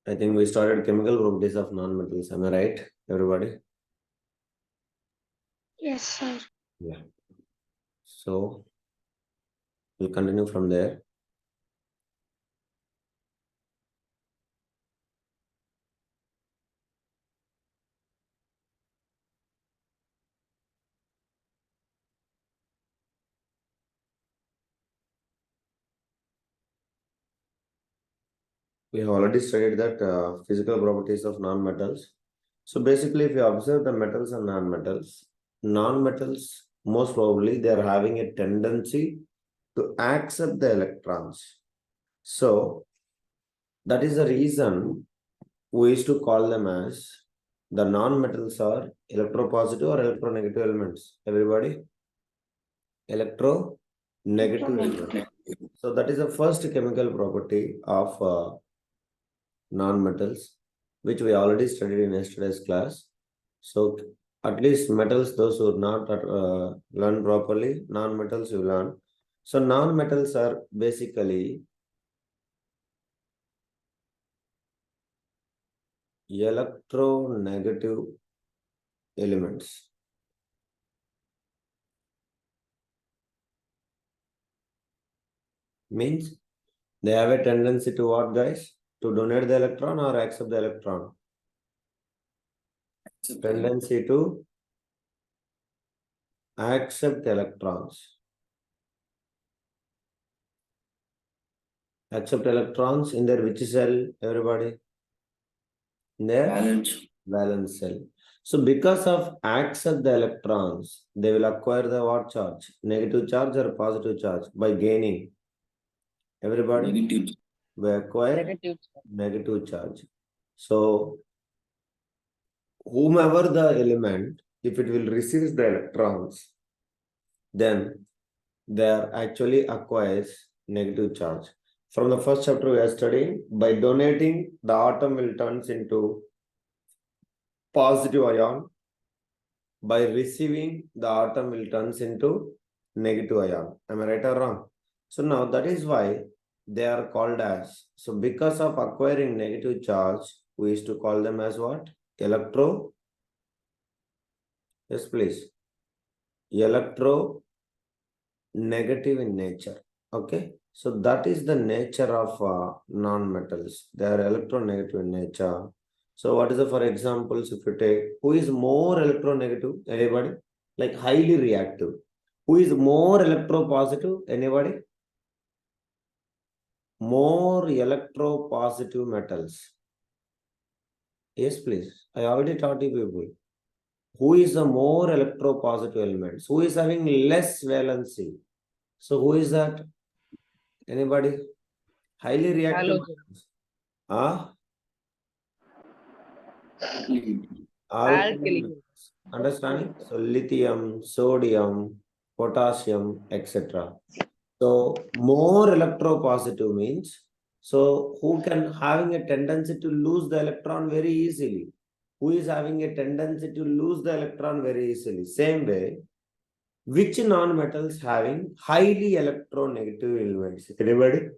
I think we started chemical properties of non-metals. Am I right, everybody? Yes, sir. Yeah. So we'll continue from there. We have already studied that physical properties of non-metals. So basically, if you observe the metals and non-metals, most probably they are having a tendency to accept the electrons. So that is the reason we used to call them as the non-metals are electropositive or electronegative elements. Everybody? Electronegative elements. So that is the first chemical property of non-metals, which we already studied in yesterday's class. So at least metals, those who not learn properly, non-metals you learn. So non-metals are basically electronegative elements. Means they have a tendency to what, guys? To donate the electron or accept the electron? Tendency to accept electrons. Accept electrons in their which cell, everybody? In their valence cell. So because of accept the electrons, they will acquire the what charge? Negative charge or positive charge by gaining. Everybody? Negative. We acquire negative charge. So whomever the element, if it will receive the electrons, then there actually acquires negative charge. From the first chapter we are studying, by donating, the atom will turns into positive ion. By receiving, the atom will turns into negative ion. Am I right or wrong? So now that is why they are called as, so because of acquiring negative charge, we used to call them as what? Electro, yes please, electro negative in nature. Okay, so that is the nature of non-metals. They are electronegative in nature. So what is the, for examples, if you take, who is more electronegative? Anybody? Like highly reactive. Who is more electropositive? Anybody? More electropositive metals. Yes, please. I already taught you people. Who is the more electropositive elements? Who is having less valency? So who is that? Anybody? Highly reactive. Ah, alkaline. Understanding? So lithium, sodium, potassium, etc. So more electropositive means, so who can having a tendency to lose the electron very easily? Who is having a tendency to lose the electron very easily? Same way, which non-metals having highly electronegative elements? Anybody?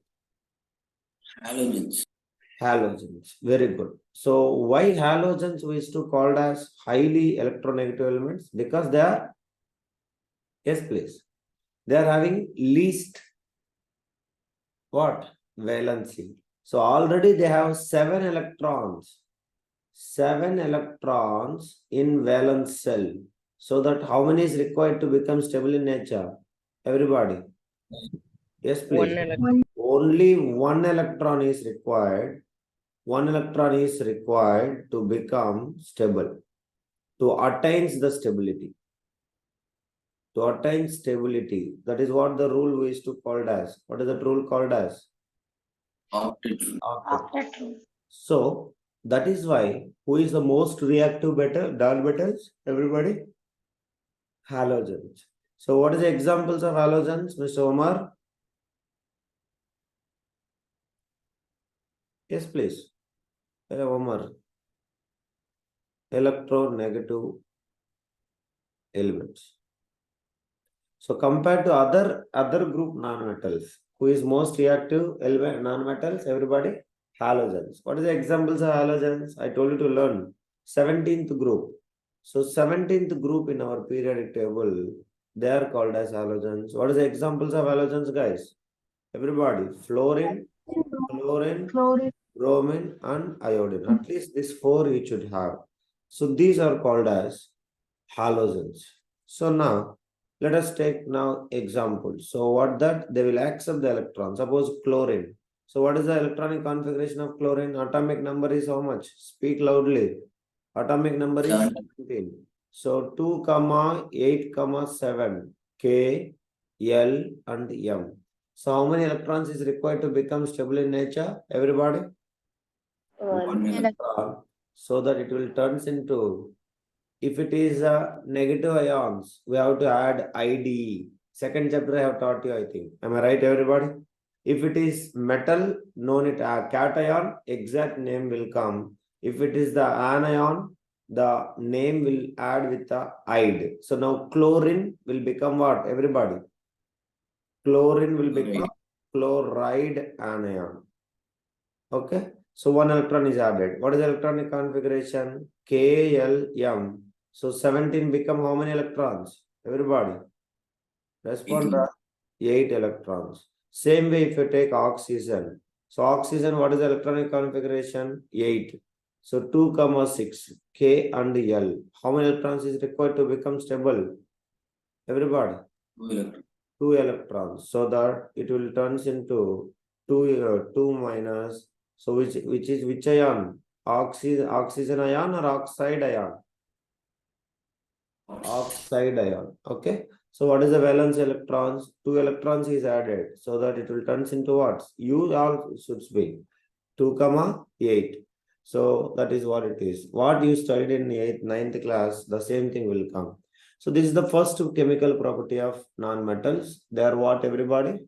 Halogens. Halogens. Very good. So why halogens we used to called as highly electronegative elements? Because they are, yes please, they are having least what? Valency. So already they have 7 electrons. 7 electrons in valence cell. So that how many is required to become stable in nature? Everybody. Yes, please. Only 1 electron is required. 1 electron is required to become stable, to attain the stability. To attain stability, that is what the rule we used to called as. What is that rule called as? Octet rule. So that is why, who is the most reactive metals? Everybody? Halogens. So what is the examples of halogens, Mr. Omar? Yes, please. Hello, Omar. Electronegative elements. So compared to other group non-metals, who is most reactive element non-metals? Everybody? halogens. What is the examples of halogens? I told you to learn 17th group. So 17th group in our periodic table, they are called as halogens. What is the examples of halogens, guys? Everybody, fluorine, chlorine, bromine, and iodine. At least these four you should have. So these are called as halogens. So now let us take now examples. So what that they will accept the electron. Suppose chlorine. So what is the electronic configuration of chlorine? Atomic number is how much? Speak loudly. Atomic number is 17. So 2 comma 8 comma 7 K, L and M. So how many electrons is required to become stable in nature? Everybody? One electron. So that it will turns into, if it is negative ions, we have to add IDE. Second chapter I have taught you, I think. Am I right, everybody? If it is metal, no need cation, exact name will come. If it is the anion, the name will add with the ide. So now chlorine will become what, everybody? Chlorine will become chloride anion. Okay. So one electron is added. What is the electronic configuration? KLM. So 17 become how many electrons? Everybody. Respond. 8 electrons. Same way if you take oxygen. So oxygen, what is the electronic configuration? 8. So 2 comma 6. K and L. How many electrons is required to become stable? Everybody. 2 electrons. So that it will turns into 2 minus. So which ion? Oxygen ion or oxide ion? Oxide ion. Okay. So what is the valence electrons? 2 electrons is added. So that it will turns into what? U all should be 2 comma 8. So that is what it is. What you studied in 8th, 9th class, the same thing will come. So this is the first chemical property of non-metals. They are what, everybody?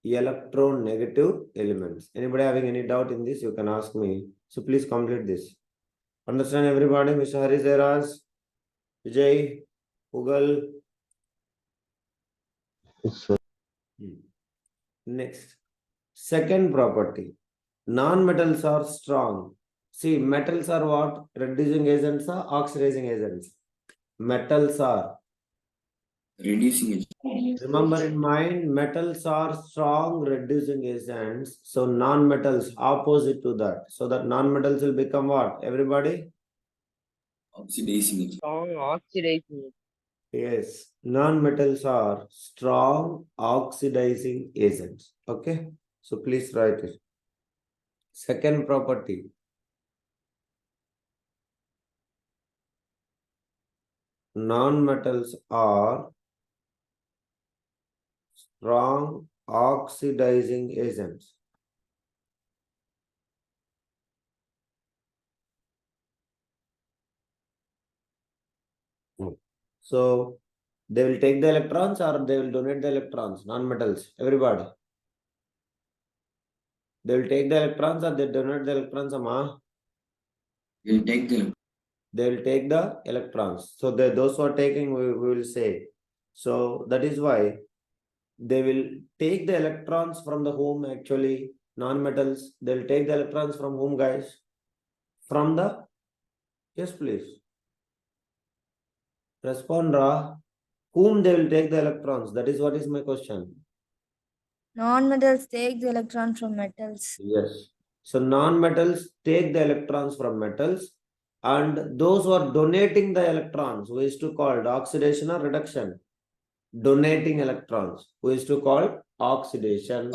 Electronegative elements. Anybody having any doubt in this, you can ask me. So please complete this. Understand, everybody? Mr. Hari Zeras, Vijay, Google. Yes, sir. Next, second property. Non-metals are strong. See, metals are what? Reducing agents or oxidizing agents? Metals are. Reducing agent. Remember in mind, metals are strong reducing agents. So non-metals opposite to that. So that non-metals will become what? Everybody? Oxidizing agent. Strong oxidizing. Yes. Non-metals are strong oxidizing agents. Okay. So please write it. Second property. Non-metals are strong oxidizing agents. So they will take the electrons or they will donate the electrons, non-metals, everybody. They will take the electrons or they donate the electrons, Amma? Will take the. They will take the electrons. So those who are taking, we will say. So that is why they will take the electrons from the whom actually, non-metals. They will take the electrons from whom, guys? From the, yes, please. Respond, Ra. Whom they will take the electrons? That is what is my question. Non-metals take the electron from metals. Yes. So non-metals take the electrons from metals, and those who are donating the electrons, who is to called oxidation or reduction? Donating electrons, who is to call oxidation.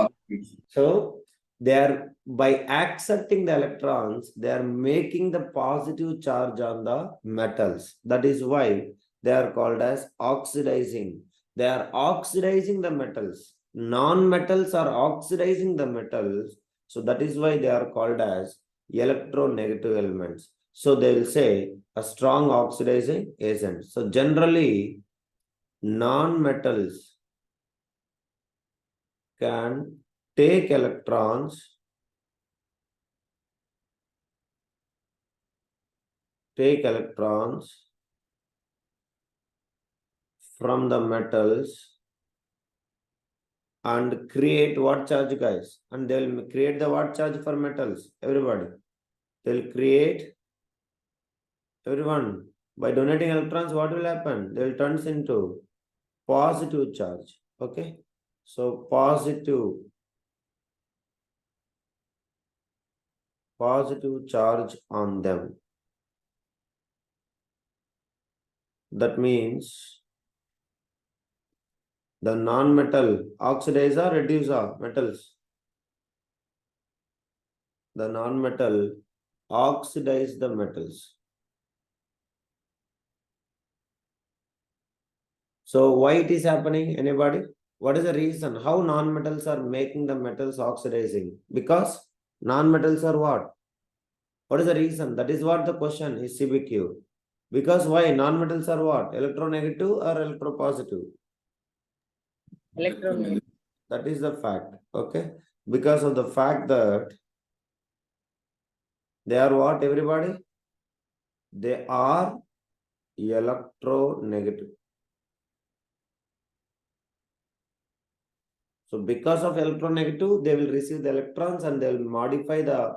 So they are, by accepting the electrons, they are making the positive charge on the metals. That is why they are called as oxidizing. They are oxidizing the metals. Non-metals are oxidizing the metals. So that is why they are called as electronegative elements. So they will say a strong oxidizing agent. So generally, non-metals can take electrons, from the metals and create what charge, guys? And they'll create the what charge for metals, everybody. They'll create, everyone, by donating electrons, what will happen? They'll turn into positive charge. Okay, so positive charge on them. That means the non-metal oxidize or reduce our metals. The non-metal oxidize the metals. So why it is happening? Anybody? What is the reason? How non-metals are making the metals oxidizing? Because non-metals are what? What is the reason? That is what the question is CBQ. Because why? Non-metals are what? Electronegative or electropositive? Electronegative. That is the fact. Okay. Because of the fact that they are what, everybody? They are electronegative. So because of electronegative, they will receive the electrons and they will modify the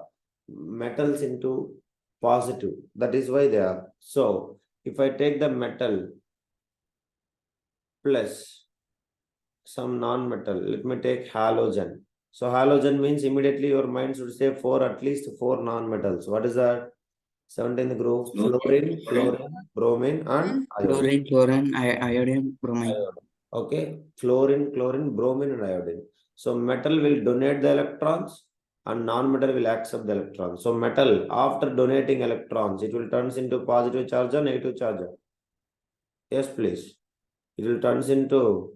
metals into positive. That is why they are. So if I take the metal plus some non-metal, let me take halogen. So halogen means immediately your mind should say at least four non-metals. What is that? 17th group, fluorine, bromine, and iodine. Chlorine, iodine, bromine. Okay, fluorine, bromine, and iodine. So metal will donate the electrons and non-metal will accept the electrons. So metal, after donating electrons, it will turns into positive charge or negative charge. Yes, please. It will turns into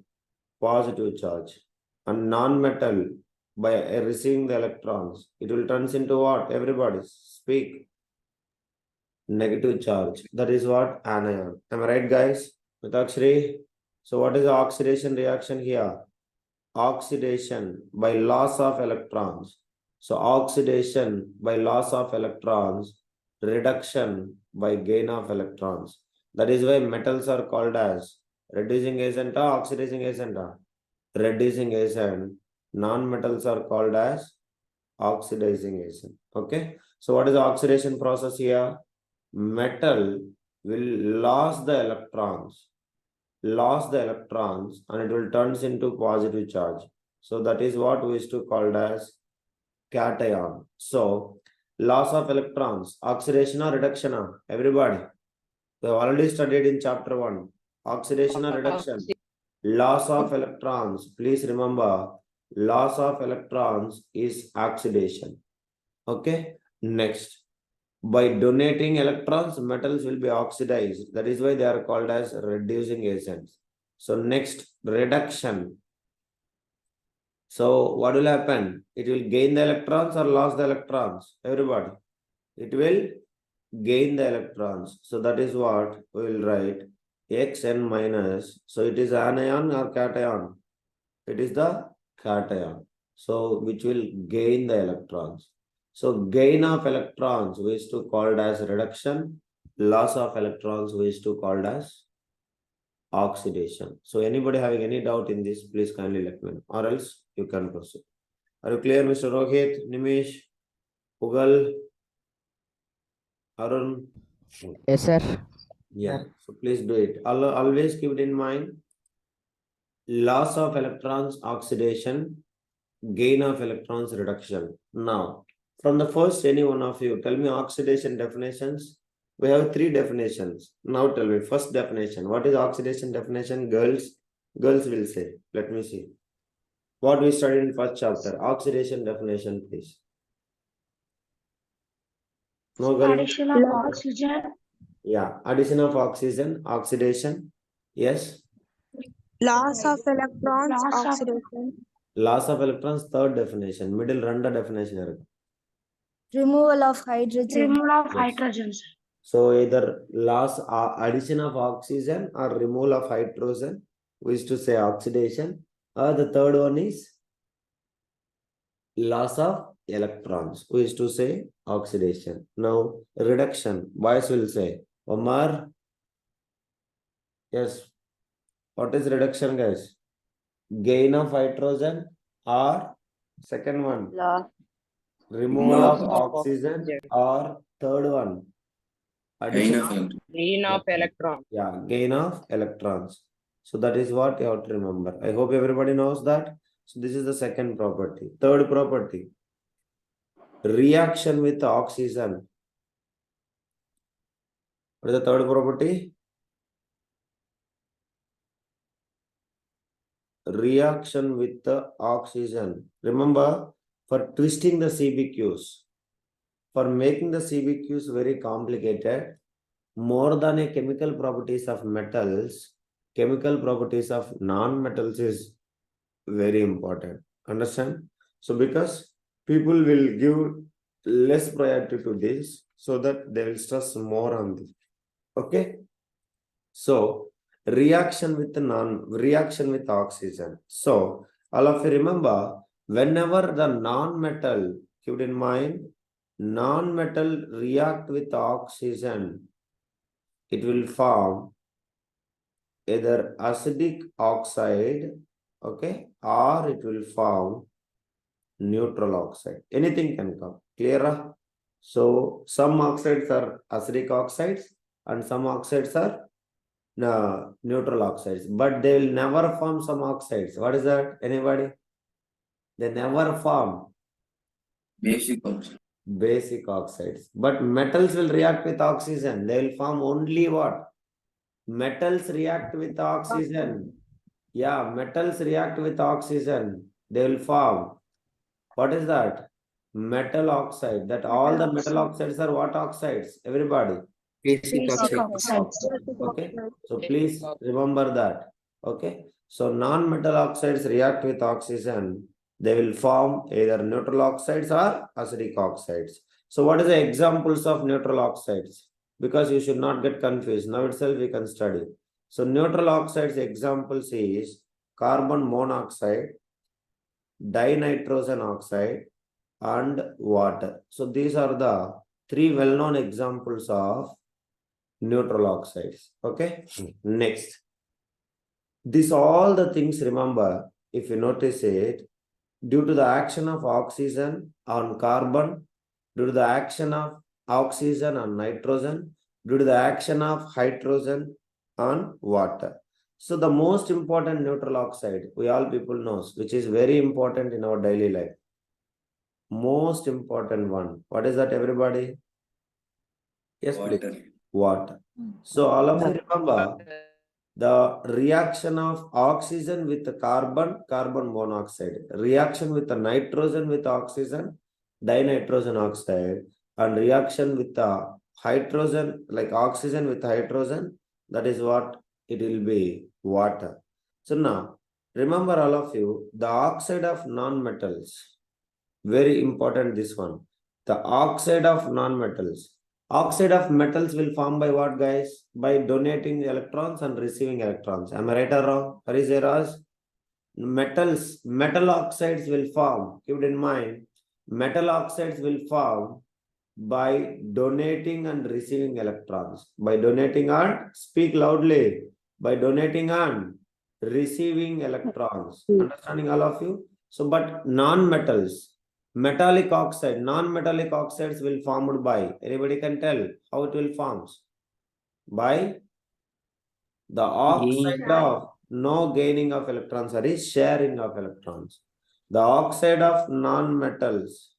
positive charge. And non-metal, by receiving the electrons, it will turns into what? Everybody speak. Negative charge. That is what? Anion. Am I right, guys? Mitakshri? So what is the oxidation reaction here? Oxidation by loss of electrons. So oxidation by loss of electrons, reduction by gain of electrons. That is why metals are called as reducing agent or oxidizing agent. Reducing agent. Non-metals are called as oxidizing agent. Okay. So what is the oxidation process here? Metal will lose the electrons and it will turns into positive charge. So that is what we used to call as cation. So loss of electrons, oxidation or reduction, everybody. We have already studied in chapter 1. Oxidation or reduction. Loss of electrons. Please remember, loss of electrons is oxidation. Okay. Next. By donating electrons, metals will be oxidized. That is why they are called as reducing agents. So next, reduction. So what will happen? It will gain the electrons or lose the electrons? Everybody. It will gain the electrons. So that is what we will write Xn minus. So it is anion or cation? It is the cation. So which will gain the electrons. So gain of electrons we used to called as reduction. Loss of electrons we used to called as oxidation. So anybody having any doubt in this, please kindly let me know, or else you can proceed. Are you clear, Mr. Rohit, Nimish, Pugal, Arun? Yes, sir. Yeah, so please do it. Always keep it in mind. Loss of electrons, oxidation, gain of electrons, reduction. Now, from the first, any one of you, tell me oxidation definitions. We have 3 definitions. Now tell me, first definition. What is oxidation definition? Girls will say. Let me see. What we studied in first chapter. Oxidation definition, please. No girl? Addition of oxygen. Yeah, addition of oxygen, oxidation. Yes. Loss of electrons, oxidation. Loss of electrons, third definition. Middle randa definition. Removal of hydrogen. Removal of Yes. hydrogen. So either loss addition of oxygen or removal of hydrogen, we used to say oxidation. Or the third one is loss of electrons. We used to say oxidation. Now reduction. Boys will say Omar. Yes. What is reduction, guys? gain of hydrogen, or second one, Loss. removal Loss of of oxygen, oxygen. or third one, Gain addition of of, electron. Gain of electron. yeah, gain of electrons. So that is what you have to remember. I hope everybody knows that. So this is the second property. Third property, reaction with oxygen. What is the third property? Reaction with the oxygen. Remember, for twisting the CBQs, for making the CBQs very complicated, more than a chemical properties of metals, chemical properties of non-metals is very important. Understand? So because people will give less priority to this, so that they will stress more on this. Okay? So reaction with oxygen. So all of you remember, whenever the non-metal, keep in mind, non-metal react with oxygen, it will form either acidic oxide, okay, or it will form neutral oxide. Anything can come. Clear? So some oxides are acidic oxides and some oxides are neutral oxides, but they will never form some oxides. What is that? Anybody? They never form Basic oxygen. basic oxides. But metals will react with oxygen. They will form only what? Metals react with oxygen. Yeah, metals react with oxygen. They will form. What is that? Metal oxide. That all the metal oxides are what oxides? Everybody. Basic Basic oxygen. oxide. Okay. So please remember that. Okay. So non-metal oxides react with oxygen. They will form either neutral oxides or acidic oxides. So what is the examples of neutral oxides? Because you should not get confused. Now itself we can study. So neutral oxides examples is carbon monoxide, dinitrogen oxide, and water. So these are the three well-known examples of neutral oxides. Okay. Next. This all the things, remember, if you notice it, due to the action of oxygen on carbon, due to the action of oxygen on nitrogen, due to the action of hydrogen on water. So the most important neutral oxide, we all people knows, which is very important in our daily life. Most important one. What is that, everybody? Yes, please. Water. Water. So all of you remember the reaction of oxygen with the carbon monoxide, reaction with the nitrogen with oxygen, dinitrogen oxide, and reaction with the hydrogen, like oxygen with hydrogen, that is what it will be, water. So now, remember all of you, the oxide of non-metals, very important this one, the oxide of non-metals. Oxide of metals will form by what, guys? By donating electrons and receiving electrons. Am I right or wrong? What is errors? Metals, metal oxides will form. Keep it in mind. Metal oxides will form by donating and receiving electrons. By donating and, speak loudly, by donating and receiving electrons. Understanding all of you? So, but non-metals, metallic oxide, non-metallic oxides will formed by, anybody can tell how it will forms? By the oxide of no gaining of electrons, or is sharing of electrons. The oxide of non-metals,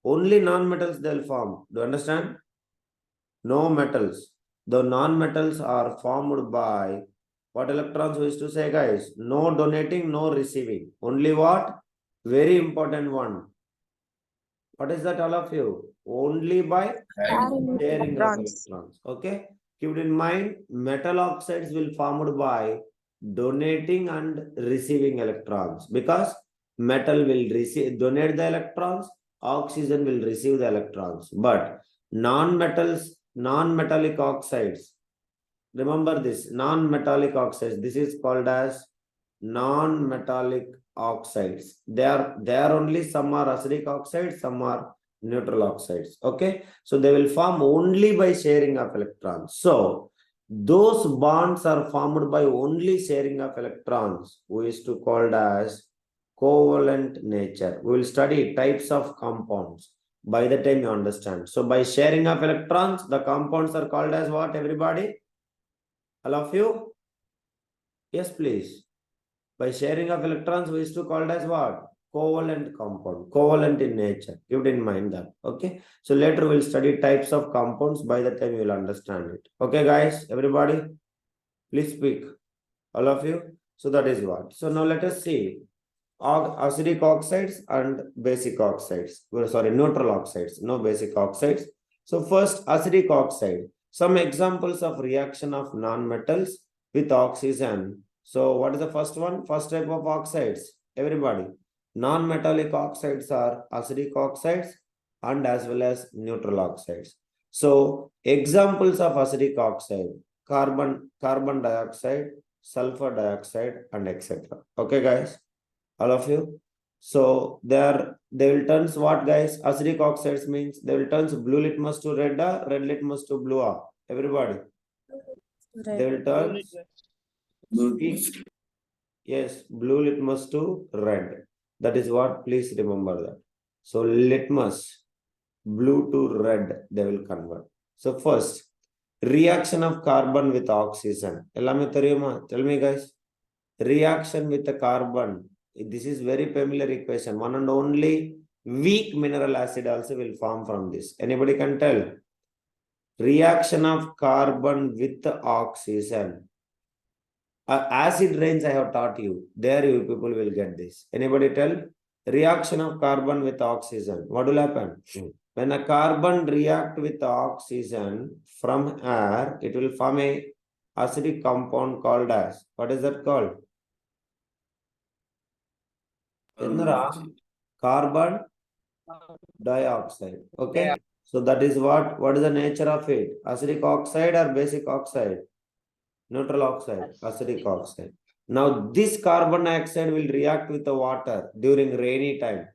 only non-metals they'll form. Do you understand? No metals. The non-metals are formed by what electrons we used to say, guys? No donating, no receiving. Only what? Very important one. What is that, all of you? Only by sharing of electrons. Okay. Keep it in mind, metal oxides will formed by donating and receiving electrons, because metal will receive, donate the electrons, oxygen will receive the electrons. But non-metals, non-metallic oxides, remember this, non-metallic oxides, this is called as non-metallic oxides. They are only, some are acidic oxides, some are neutral oxides. Okay. So they will form only by sharing of electrons. So those bonds are formed by only sharing of electrons, we used to called as covalent nature. We will study types of compounds. By the time you understand. So by sharing of electrons, the compounds are called as what, everybody? All of you? Yes, please. By sharing of electrons, we used to call it as what? Covalent compound, covalent in nature. Keep it in mind that. Okay. So later we'll study types of compounds. By the time you will understand it. Okay, guys, everybody, please speak. All of you. So that is what. So now let us see acidic oxides and basic oxides. Well, sorry, neutral oxides, no basic oxides. So first, acidic oxide. Some examples of reaction of non-metals with oxygen. So what is the first one? First type of oxides. Everybody. Non-metallic oxides are acidic oxides and as well as neutral oxides. So examples of acidic oxide: carbon dioxide, sulfur dioxide, and etc. Okay, guys, all of you. So they will turn what, guys? Acidic oxides means they will turn blue litmus to red, red litmus to blue. Everybody, they will turn yes, blue litmus to red. That is what, please remember that. So litmus, blue to red, they will convert. So first, reaction of carbon with oxygen. Tell me, guys. Reaction with the carbon. This is very familiar equation. One and only weak mineral acid also will form from this. Anybody can tell? Reaction of carbon with the oxygen. Acid range I have taught you. There you people will get this. Anybody tell? Reaction of carbon with oxygen. What will happen? When a carbon react with oxygen from air, it will form a acidic compound called as, what is that called? Carbon dioxide. Okay. So that is what is the nature of it? Acidic oxide or basic oxide? Neutral oxide, acidic oxide. Now this carbon dioxide will react with the water during rainy time.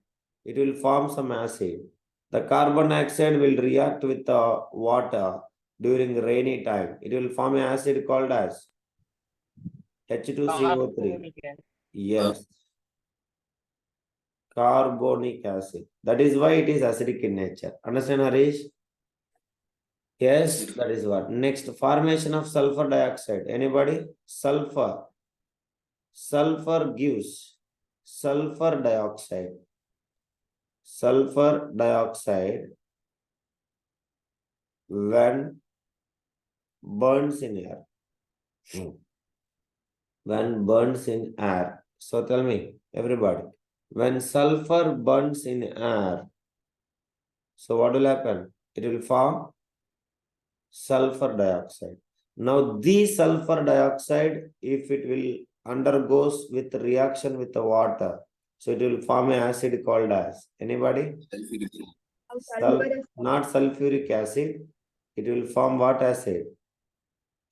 It will form some acid. The carbon dioxide will react with the water during rainy time. It will form an acid called as H2CO3. Yes. Carbonic acid. That is why it is acidic in nature. Understand, Harish? Yes, that is what. Next, formation of sulfur dioxide. Anybody? Sulfur. Sulfur gives sulfur dioxide. Sulfur dioxide when burns in air. When burns in air. So tell me, everybody. When sulfur burns in air, so what will happen? It will form sulfur dioxide. Now, this sulfur dioxide, if it will undergoes with reaction with the water, so it will form an acid called as, anybody? Not sulfuric acid. It will form what acid?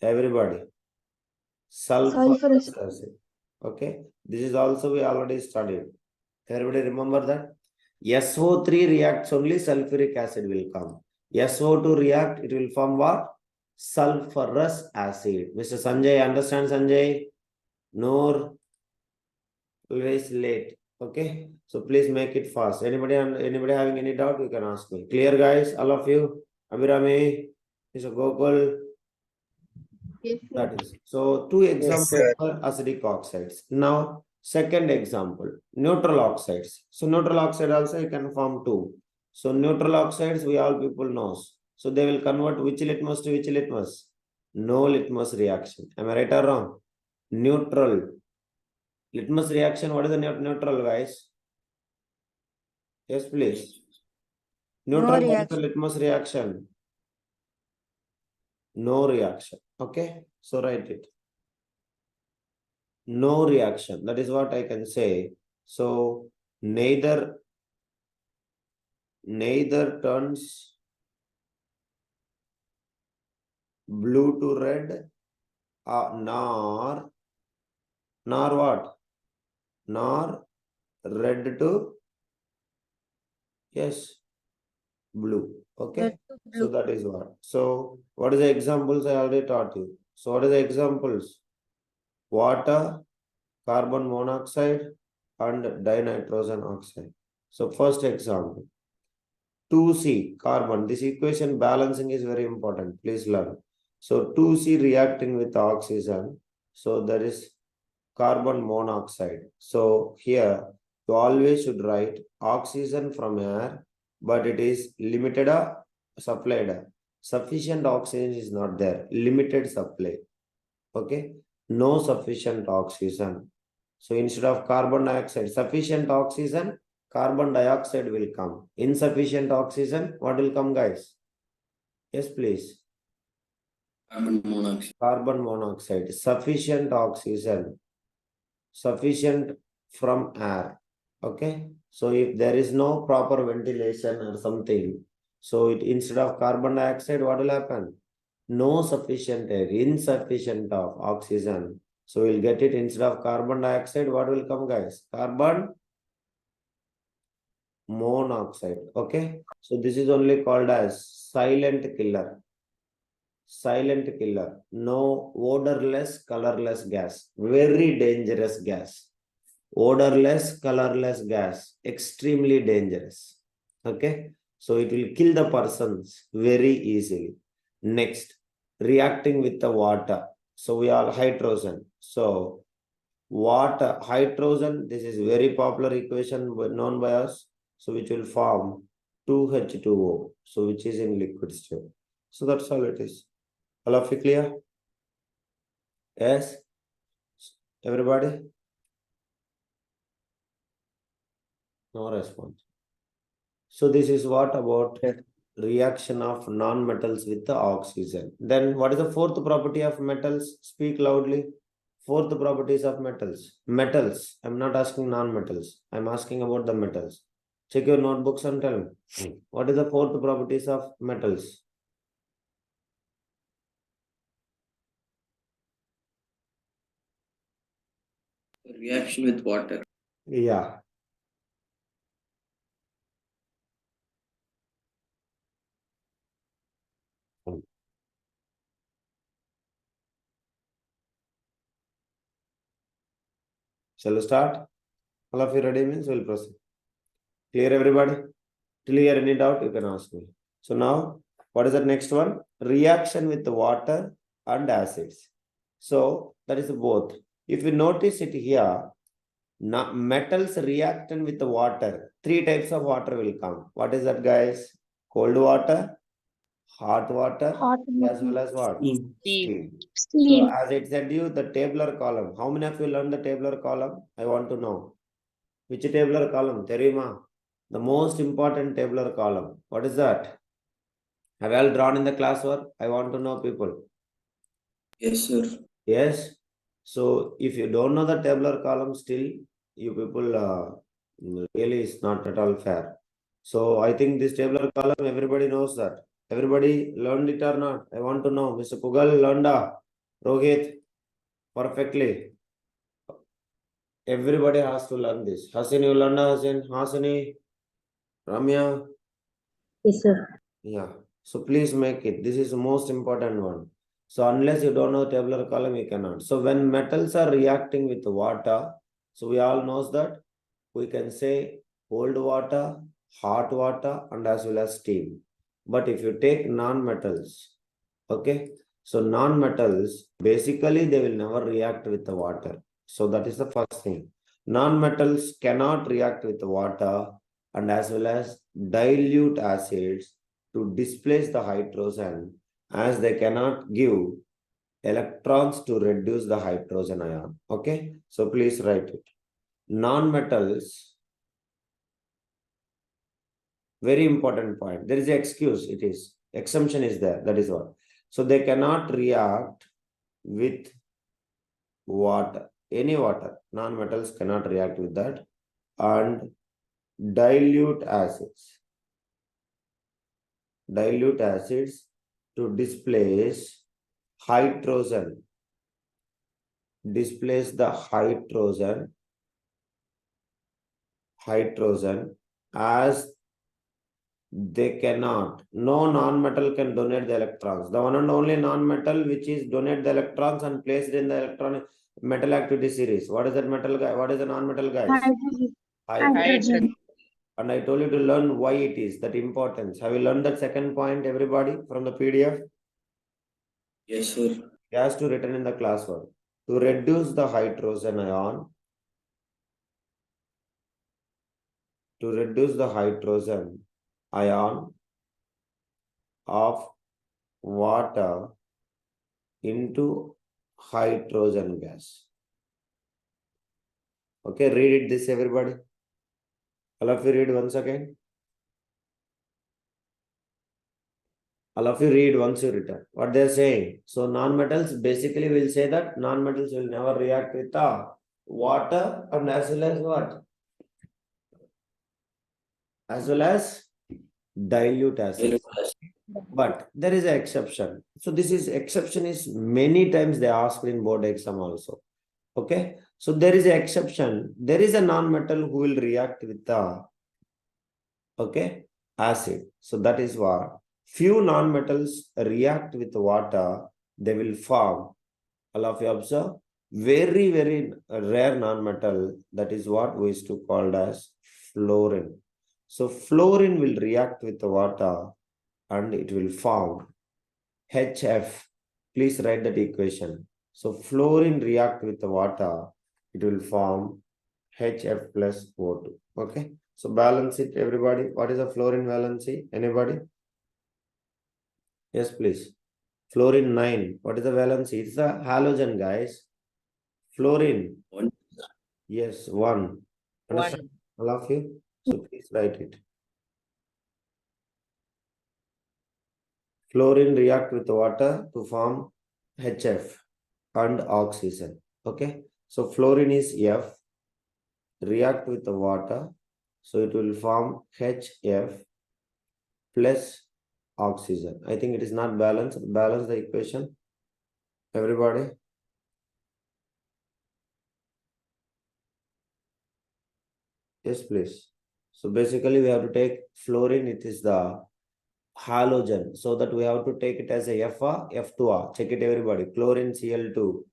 Everybody. Sulfurous acid. Okay. This is also we already studied. Everybody remember that? SO3 reacts only sulfuric acid will come. SO2 react, it will form what? Sulfurous acid. Mr. Sanjay, understand Sanjay? Noor, always late. Okay. So please make it fast. Anybody having any doubt, you can ask me. Clear, guys? All of you? Abhirami, Mr. Gokul. That is. So two examples for acidic oxides. Now, second example, neutral oxides. So neutral oxide also you can form two. So neutral oxides we all people knows. So they will convert which litmus to which litmus? No litmus reaction. Am I right or wrong? Neutral. Litmus reaction, what is the neutral, guys? Yes, please. Neutral, what is the litmus reaction? No reaction. Okay. So write it. No reaction. That is what I can say. So neither turns blue to red, nor what? Nor red to, yes, blue. Okay. So that is what. So what is the examples I already taught you? So what are the examples? Water, carbon monoxide, and dinitrogen oxide. So first example, 2C, carbon. This equation balancing is very important. Please learn. So 2C reacting with oxygen. So there is carbon monoxide. So here you always should write oxygen from air, but it is limited supplied. Sufficient oxygen is not there. Limited supply. Okay. No sufficient oxygen. So instead of carbon dioxide, sufficient oxygen, carbon dioxide will come. Insufficient oxygen, what will come, guys? Yes, please. Carbon monoxide. Carbon monoxide. Sufficient oxygen. Sufficient from air. Okay. So if there is no proper ventilation or something, so it instead of carbon dioxide, what will happen? No sufficient air, insufficient of oxygen. So we'll get it instead of carbon dioxide, what will come, guys? Carbon monoxide. Okay. So this is only called as silent killer. Silent killer. No odorless, colorless gas. Very dangerous gas. Odorless, colorless gas. Extremely dangerous. Okay. So it will kill the persons very easily. Next, reacting with the water. So we are hydrogen. So water, hydrogen, this is very popular equation known by us. So which will form 2H2O. So which is in liquid state. So that's all it is. All of you clear? Yes? Everybody? No response. So this is what about reaction of non-metals with the oxygen. Then what is the fourth property of metals? Speak loudly. Fourth properties of metals. Metals. I'm not asking non-metals. I'm asking about the metals. Check your notebooks and tell me. What is the fourth properties of metals? Reaction with water. Yeah. Shall we start? All of you ready means we'll proceed. Clear everybody? Clear any doubt you can ask me. So now what is the next one? Reaction with the water and acids. So that is both. If you notice it here, metals reactant with the water. Three types of water will come. What is that, guys? Cold water, hot water, Hot as well as what? Steam. So steam. as it said you, the tabular column. How many of you learned the tabular column? I want to know. Which tabular column? Terima. The most important tabular column. What is that? Have you all drawn in the classwork? I want to know, people. Yes, sir. Yes. So if you don't know the tabular column still, you people really is not at all fair. So I think this tabular column, everybody knows that. Everybody learned it or not? I want to know. Mr. Pugal, Landa, Rohit, perfectly. Everybody has to learn this. Hasin, you learned Hasin, Hasini, Ramya. Yes, sir. Yeah. So please make it. This is the most important one. So unless you don't know tabular column, you cannot. So when metals are reacting with water, so we all knows that we can say cold water, hot water, and as well as steam. But if you take non-metals, okay, so non-metals, basically they will never react with the water. So that is the first thing. Non-metals cannot react with the water and as well as dilute acids to displace the hydrogen, as they cannot give electrons to reduce the hydrogen ion. Okay, so please write it. Non-metals, very important point. There is an excuse, it is. Exemption is there, that is what. So they cannot react with water, any water. Non-metals cannot react with that. And dilute acids. Dilute acids to displace hydrogen. Displace the hydrogen as They cannot. No non-metal can donate the electrons. The one and only non-metal which is donate the electrons and placed in the electron metal activity series. What is that metal guy? What is the non-metal guys? Hydrogen. Hydrogen. And I told you to learn why it is that importance. Have you learned that second point, everybody, from the PDF? Yes, sir. It has to written in the classwork. To reduce the hydrogen ion, of water into hydrogen gas. Okay, read it this everybody. All of you read once again. All of you read once you return. What they are saying. So non-metals basically will say that non-metals will never react with the water and as well as what? As well as dilute acid. But there is an exception. So this is exception is many times they asked in board exam also. Okay. So there is an exception. There is a non-metal who will react with the acid. So that is what few non-metals react with water. They will form. All of you observe. Very, very rare non-metal. That is what we used to call as fluorine. So fluorine will react with the water and it will form HF. Please write that equation. So fluorine react with the water, it will form HF plus O2. Okay. So balance it, everybody. What is the fluorine valency? Anybody? Yes, please. Fluorine 9. What is the valency? It's a halogen, guys. Fluorine. 1. Yes, 1. Understand? All of you? So please write it. Fluorine react with water to form HF and oxygen. Okay. So fluorine is F, react with the water. So it will form HF plus oxygen. I think it is not balanced. Balance the equation. Everybody. Yes, please. So basically we have to take fluorine. It is the halogen. So that we have to take it as a F2R. Check it, everybody. Chlorine Cl2,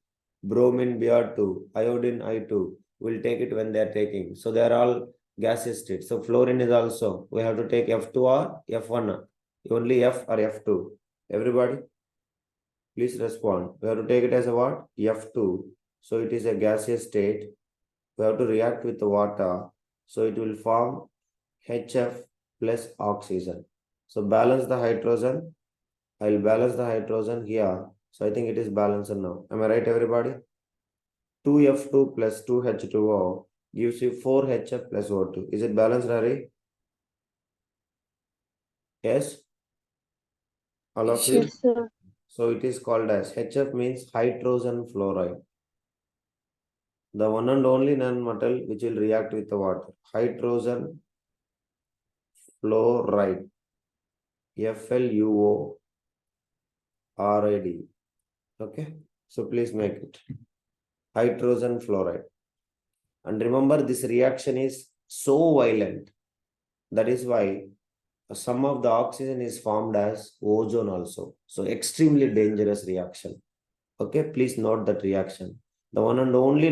bromine Br2, iodine I2. We'll take it when they are taking. So they are all gaseous state. So fluorine is also, we have to take F2R, F1. Only F or F2. Everybody, please respond. We have to take it as a what? F2. So it is a gaseous state. We have to react with the water. So it will form HF plus oxygen. So balance the hydrogen. I will balance the hydrogen here. So I think it is balanced now. Am I right, everybody? 2F2 plus 2H2O gives you 4HF plus O2. Is it balanced, Hari? Yes? All of you? Yes, sir. So it is called as HF means hydrogen fluoride. The one and only non-metal which will react with the water. Hydrogen fluoride. FluORID. Okay. So please make it. Hydrogen fluoride. And remember, this reaction is so violent. That is why some of the oxygen is formed as ozone also. So extremely dangerous reaction. Okay, please note that reaction. The one and only